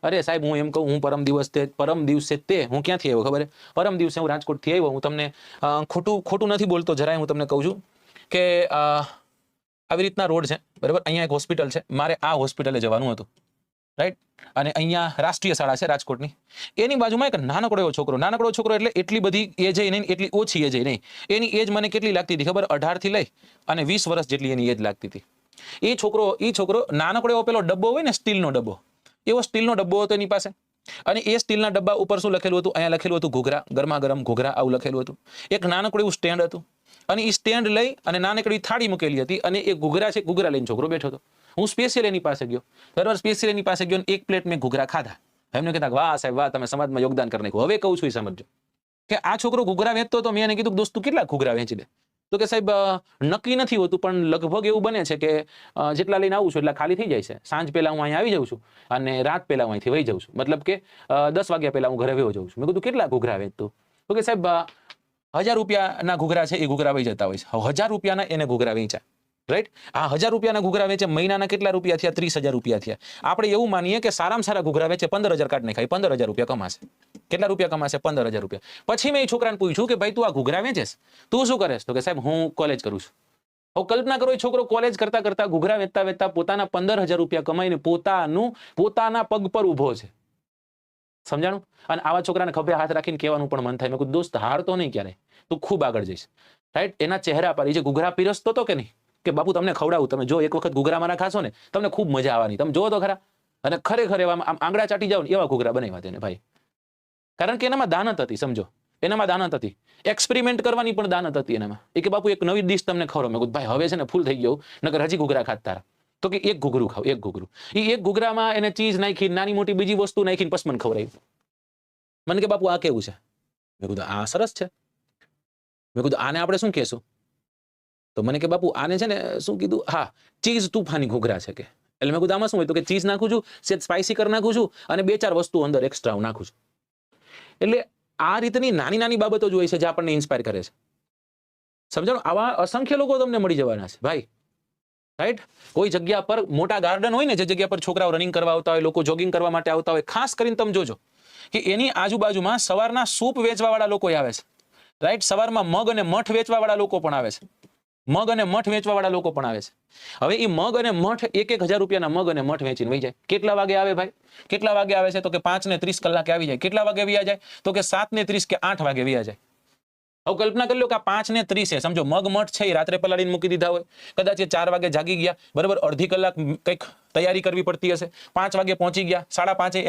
अरे साहेब हूँ एम कहूँ, हूँ परम दिवसे ते हूँ क्यांथी आव्यो खबर है? परम दिवसे हूँ राजकोटथी आव्यो। हूँ तमने खोटું નથી બોલતો જરાય, હું તમને કહું છું કે આવી રીતના રોડ છે બરાબર, અહીંયા એક હોસ્પિટલ છે, મારે આ હોસ્પિટલે જવાનું હતું, રાઈટ? અને અહીંયા રાષ્ટ્રીય શાળા છે રાજકોટની, એની બાજુમાં એક નાનકડો એવો છોકરો એટલે એટલી બધી એજ નહીં, એટલી ઓછી એજ નહીં, એની એજ મને કેટલી લાગતી હતી ખબર? 18 થી લઈ અને 20 વર્ષ જેટલી એની એજ લાગતી હતી. એ છોકરો નાનકડો એવો પેલો ડબ્બો હોય ને, સ્ટીલનો ડબ્બો, એવો સ્ટીલનો ડબ્બો હતો એની પાસે. અને એ સ્ટીલના ડબ્બા ઉપર શું લખેલું હતું? અહીંયા લખેલું હતું ઘૂઘરા, ગરમા ગરમ ઘૂઘરા, આવું લખેલું હતું. એક નાનકડું એવું સ્ટેન્ડ હતું અને એ સ્ટેન્ડ લઈ અને નાનકડી થાળી મૂકેલી હતી અને એ ઘૂઘરા છે, ઘૂઘરા લઈને છોકરો બેઠો હતો. હું સ્પેશિયલ એની પાસે ગયો, બરાબર, સ્પેશિયલ એની પાસે ગયો, એક પ્લેટ મેં ઘૂઘરા ખાધા. એમને કહેતા વાહ સાહેબ વાહ, તમે સમાજમાં યોગદાન કરી નાખ્યું. હવે કહું છું એ સમજો કે આ છોકરો ઘૂઘરા વેચતો હતો. મેં એને કીધું દોસ્ત તું કેટલા ઘૂઘરા વેચી દે? તો કે સાહેબ નક્કી નથી હોતું, પણ લગભગ એવું બને છે કે જેટલા લઈને આવું છું એટલા ખાલી થઈ જાય છે. સાંજ પહેલા હું અહીંયા આવી જાઉં છું અને રાત પહેલા હું અહીંથી વહી જાઉં છું, મતલબ કે 10 વાગ્યા પહેલા હું ઘરે વહી જાઉં છું. મેં કીધું કેટલા ઘૂઘરા વેચતું? તો કે સાહેબ 1000 રૂપિયાના ઘૂઘરા છે, એ ઘૂઘરા વહી જતા હોય છે. 1000 રૂપિયાના એને ઘૂઘરા વેચ્યા, રાઈટ? આ 1000 રૂપિયાના ઘૂઘરા વેચે, મહિનાના કેટલા રૂપિયા થયા? 30,000 રૂપિયા થયા. આપણે એવું માનીએ કે સારામાં સારા ઘૂઘરા વેચે 15,000 કાઢ નાખાય, 15,000 રૂપિયા કમાશે. કેટલા રૂપિયા કમાશે? 15,000 રૂપિયા. પછી મેં એ છોકરાને પૂછ્યું કે ભાઈ તું આ ઘૂઘરા વેચેસ, તું શું કરેસ? તો કે સાહેબ હું કોલેજ કરું છું. હવે કલ્પના કરો, એ છોકરો કોલેજ કરતા કરતા ઘૂઘરા વેચતા વેચતા પોતાના 15,000 રૂપિયા કમાઈને પોતાના પગ પર ઊભો છે. સમજાણું? અને આવા છોકરાને ખભે હાથ રાખીને કહેવાનું પણ મન થાય, મેં કીધું દોસ્ત હારતો નહીં ક્યારે, તું ખૂબ આગળ જઈશ, રાઈટ? એના ચહેરા પર એ જે ઘૂઘરા પીરસતો હતો કે નહીં, કે બાપુ તમને ખવડાવું, તમે જો એક વખત ઘૂઘરા મારા ખાશો ને તમને ખૂબ મજા આવવાની, તમે જો તો ખરા. અને ખરેખર એવા આમ આંગળા ચાટી જાવ ને એવા ઘૂઘરા બનાવ્યા તેને ભાઈ. કારણ કે એનામાં દાનત હતી, સમજો, એનામાં દાનત હતી. એક્સપેરિમેન્ટ કરવાની પણ દાનત હતી એનામાં. એ કે બાપુ એક નવી ડિશ તમને ખવડાવું. મેં કીધું ભાઈ હવે છે ને ફૂલ થઈ ગયો, નકર હજી ઘૂઘરા ખાતા. તો કે એક ઘૂઘરું ખાવ, એક ઘૂઘરું. એ એક ઘૂઘરામાં એને ચીઝ નાખી, નાની મોટી બીજી વસ્તુ નાખીને પસમન ખવડાવ્યું. મને કે બાપુ આ કેવું છે? મેં કીધું આ સરસ છે. મેં કીધું આને આપણે શું કહેશું? તો મને કે બાપુ આને છે ને શું કીધું? હા, ચીઝ તુફાની ઘૂઘરા છે કે. એટલે મેં કીધું આમાં શું હોય? તો કે ચીઝ નાખું છું, સેજ સ્પાઇસી કરી નાખું છું અને 2-4 વસ્તુ અંદર એક્સ્ટ્રા હું નાખું છું. એટલે આ રીતની નાની નાની બાબતો જ હોય છે જે આપણને ઇન્સ્પાયર કરે છે. સમજાણું? આવા અસંખ્ય લોકો તમને મળી જવાના છે ભાઈ, રાઈટ? કોઈ જગ્યા પર મોટા ગાર્ડન હોય ને, જે જગ્યા પર છોકરાઓ રનિંગ કરવા આવતા હોય, લોકો જોગિંગ કરવા માટે આવતા હોય, ખાસ કરીને તમે જોજો કે એની આજુબાજુમાં સવારના સૂપ વેચવા વાળા લોકો આવે છે, રાઈટ? સવારમાં મગ અને મઠ વેચવા વાળા લોકો પણ આવે છે. મગ અને મઠ વેચવા વાળા લોકો પણ આવે છે. હવે એ મગ અને મઠ 1,000 રૂપિયાના મગ અને મઠ વેચીને વહી જાય. કેટલા વાગે આવે ભાઈ? કેટલા વાગે આવે છે? તો કે 5:30 કલાકે આવી જાય. કેટલા વાગે વ્યા જાય? તો કે 7:30 કે 8 વાગે વ્યા જાય. હવે કલ્પના કરી લો કે આ 5:30 છે, સમજો મગ મઠ છે એ રાત્રે પલાળીને મૂકી દીધા હોય, કદાચ એ 4 વાગે જાગી ગયા, બરાબર, અડધી કલાક કંઈક તૈયારી કરવી પડતી હશે, 5 વાગે પહોંચી ગયા, 5:30